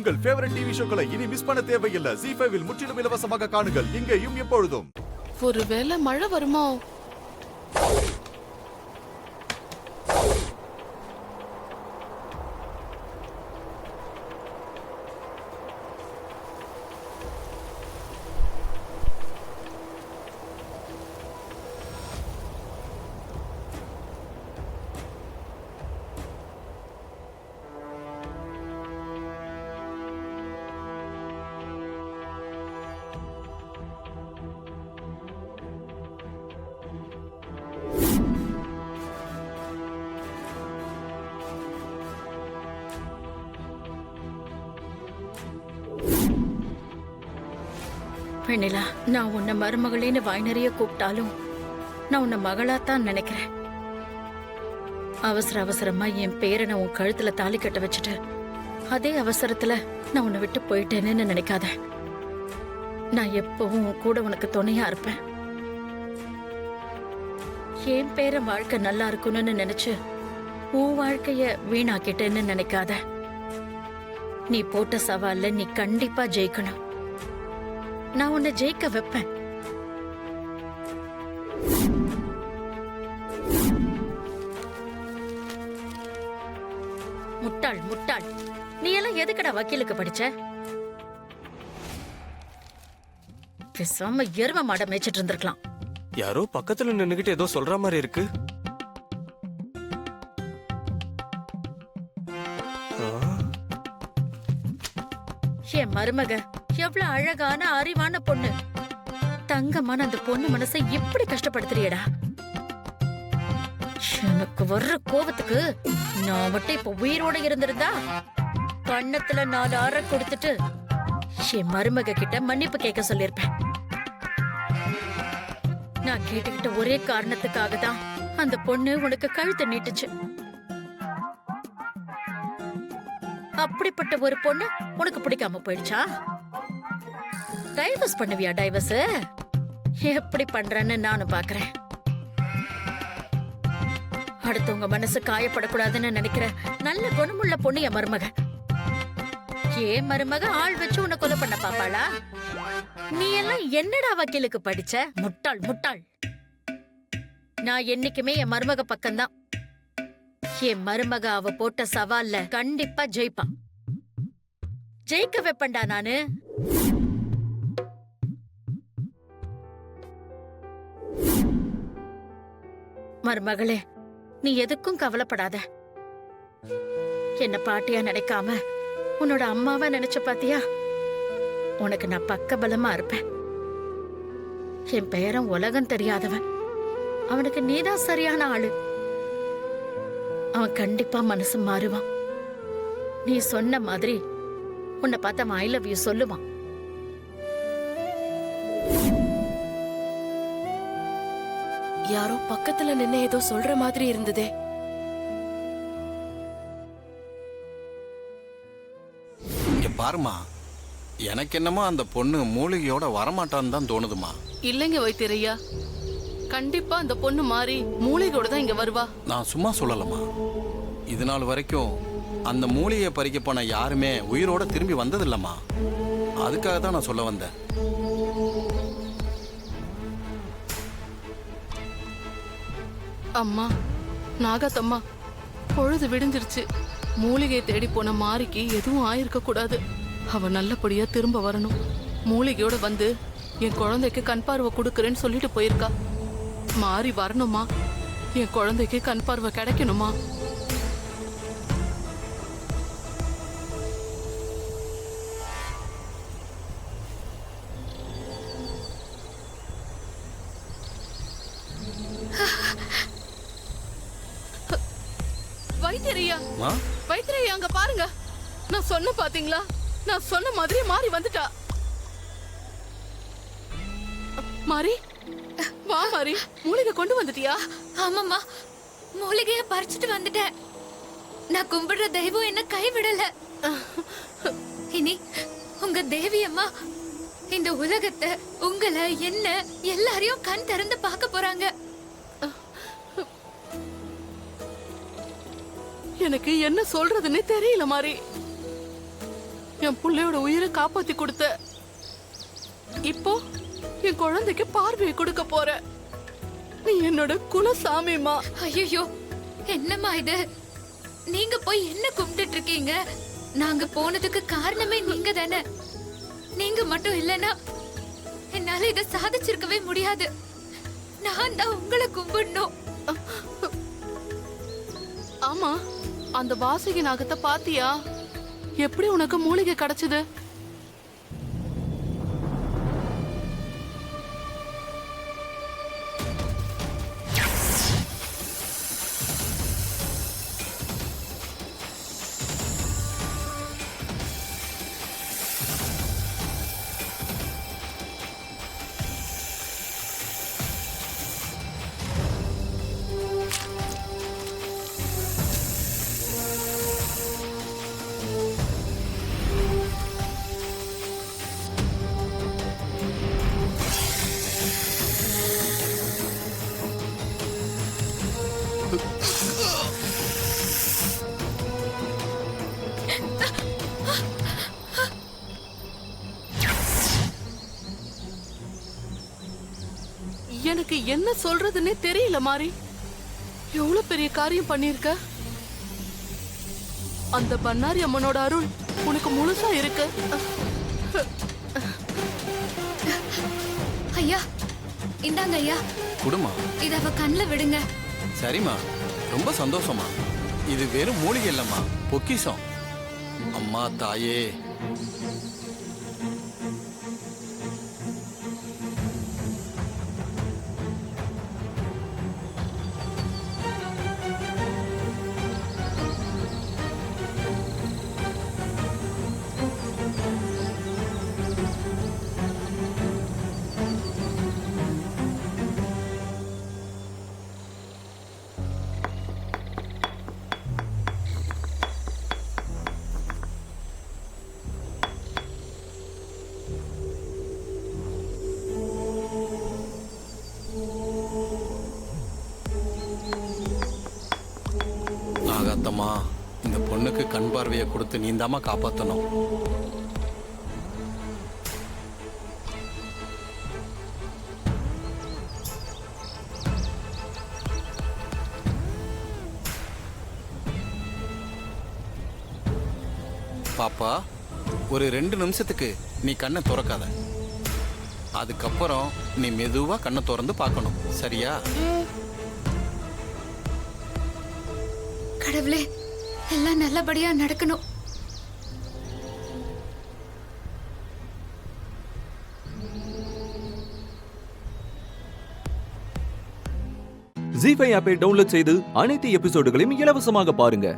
உங்கள் favourite TV ஷோக்களை இனி miss பண்ண தேவையில்லை. ZEE5 இல் முற்றிலும் இலவசமாக காணுங்கள், இங்கேயும் எப்பொழுதும். ஒருவேளை மழை வருமோ? வெண்ணிலா, நான் உன்னை மருமகளேன்னு வாய் நிறைய கூப்பிட்டாலும் நான் உன்னை மகளாத்தான் நினைக்கிறேன். அவசரமா என் பேரை நான் உன் கழுத்துல தாலி கட்ட வச்சுட்டு அதே அவசரத்துல நான் உன்னை விட்டு போயிட்டேன்னு நினைக்காத. நான் எப்பவும் உன் கூட உனக்கு துணையா இருப்பேன். என் பேர வாழ்க்கை நல்லா இருக்கணும்னு நினைச்சு உன் வாழ்க்கைய வீணாக்கிட்டேன்னு நினைக்காத. நீ போட்ட சவால்ல நீ கண்டிப்பா ஜெயிக்கணும். நான் உன்னை ஜெயிக்க வைப்பேன். முட்டாள் முட்டாள், நீ எல்லாம் எதுக்கடா வக்கீலுக்கு படிச்ச? பேசாம எரும மாட மேய்ச்சிட்டு இருந்திருக்கலாம். யாரோ பக்கத்துல நின்னுகிட்டு ஏதோ சொல்ற மாதிரி இருக்கு. என் மருமக எவ்வளவு அழகான அறிவான பொண்ணு. தங்கமான அந்த பொண்ணு மனசை எப்படி கஷ்டப்படுத்துறியடா? எனக்கு வர்ற கோபத்துக்கு நான் மட்டும் இப்ப உயிரோட இருந்திருந்தா கண்ணத்துல 4 அறை கொடுத்துட்டு என் மருமக கிட்ட மன்னிப்பு கேட்க சொல்லிருப்பேன். நான் கேட்டுக்கிட்ட ஒரே காரணத்துக்காக தான் அந்த பொண்ணு உனக்கு கழுத்தை நீட்டுச்சு. அப்படிப்பட்ட ஒரு பொண்ணு உனக்கு பிடிக்காம போயிடுச்சா? டைவர்ஸ் பண்ணுவியா? டைவர்ஸ் எப்படி பண்றன்னு நானும் பாக்குறேன். அடுத்தவங்க மனசு காயப்படக்கூடாதுன்னு நினைக்கிற நல்ல குணமுள்ள பொண்ணு என் மருமக. ஏன் மருமக ஆள் வச்சு உன்னை கொலை பண்ண பாப்பாளா? நீ எல்லாம் என்னடா வக்கீலுக்கு படிச்ச? முட்டாள் முட்டாள். நான் என்னைக்குமே என் மருமக பக்கம்தான். என் மருமக அவ போட்ட சவால்ல கண்டிப்பா ஜெயிப்பான். ஜெயிக்க வைப்பண்டா நானு. மருமகளே, நீ எதுக்கும் கவலைப்படாத. என்ன பாட்டியா நினைக்காம உன்னோட அம்மாவா நினைச்ச பாத்தியா? உனக்கு நான் பக்க பலமா இருப்பேன். என் பேரன் உலகம் தெரியாதவன். அவனுக்கு நீதான் சரியான ஆளு. அவன் கண்டிப்பா மனசு மாறுவான். நீ சொன்ன மாதிரி உன்னை பார்த்த அவன் ஐ லவ் யூ சொல்லுவான். யாரோ பக்கத்துல நின்னு ஏதோ சொல்ற மாதிரி இருந்ததே. இங்க பாருமா, எனக்கு என்னமோ அந்த பொண்ணு மூலிகையோட வரமாட்டான்னு தான் தோணுதுமா. இல்லைங்க வைத்தியரையா, கண்டிப்பா அந்த பொண்ணு மாறி மூலிகையோட தான் இங்க வருவா. நான் சும்மா சொல்லலமா. இது நாள் வரைக்கும் அந்த மூலிகையை பறிக்க போன யாருமே உயிரோட திரும்பி வந்ததில்லம்மா. அதுக்காக தான் நான் சொல்ல வந்தேன். அம்மா, நாகத்தம்மா, பொழுது விடிஞ்சிருச்சு. மூலிகையை தேடி போன மாரிக்கு எதுவும் ஆயிருக்க கூடாது. அவ நல்லபடியா திரும்ப வரணும். மூலிகையோட வந்து என் குழந்தைக்கு கண் பார்வை கொடுக்கறேன்னு சொல்லிட்டு போயிருக்கா. மாறி வரணுமா? என் குழந்தைக்கு கண் பார்வை கிடைக்கணுமா? வைத்தியரையா, வைத்தியரையா, அங்க பாருங்க. நான் சொன்ன பாத்தீங்களா? நான் சொன்ன மாதிரி மாறி வந்துட்டா. மாறி, வா மாறி. மூலிகை கொண்டு வந்துட்டியா? ஆமாம்மா, மூலிகைய பறிச்சுட்டு வந்துட்டேன். நான் கும்பிடுற தெய்வம் என்ன கைவிடல. இனி உங்க தேவி அம்மா இந்த உலகத்தை, உங்களை, என்ன எல்லாரையும் கண் திறந்து பார்க்க போறாங்க. எனக்கு என்ன சொல்றதுன்னு தெரியல மாறி. என் புள்ளையோட உயிரை காப்பாத்தி கொடுத்த. இப்போ என் குழந்தைக்கு பார்வையை கொடுக்க போற. நீ என்னோட குலசாமிமா. ஐயோ, என்னம்மா இது? நீங்க போய் என்ன கும்பிட்டுட்டு இருக்கீங்க? நாங்க போனதுக்கு காரணமே நீங்க தானே. நீங்க மட்டும் இல்லனா என்னால இதை சாதிச்சிருக்கவே முடியாது. நான் தான் உங்களை கும்பிடணும். ஆமா, அந்த வாசுகி நாகத்தை பாத்தியா? எப்படி உனக்கு மூலிகை கிடைச்சது? எனக்கு என்ன சொல்றதுன்னே தெரியல மாரி. எவ்வளவு பெரிய காரியம் பண்ணிருக்க. அந்த பண்ணாரி அம்மனோட அருள் உனக்கு முழுசா இருக்கு. ஐயா, இந்தாங்க ஐயா. குடுமா. இத அவ கண்ணுல விடுங்க. சரிம்மா, ரொம்ப சந்தோஷமா. இது வெறும் மூலிகை இல்லம்மா, பொக்கிஷம். அம்மா தாயே. நாகாத்தம்மா, இந்த பொண்ணுக்கு கண் பார்வையை கொடுத்து நீந்தாமா காப்பாற்றணும். பாப்பா, ஒரு 2 நிமிஷத்துக்கு நீ கண்ணை திறக்காத. அதுக்கப்புறம் நீ மெதுவா கண்ணை திறந்து பார்க்கணும், சரியா? கடவுளே, எல்லாம் நல்லபடியா நடக்கணும். ஜீ5 ஆப்பை டவுன்லோட் செய்து அனைத்து எபிசோடுகளையும் இலவசமாக பாருங்க.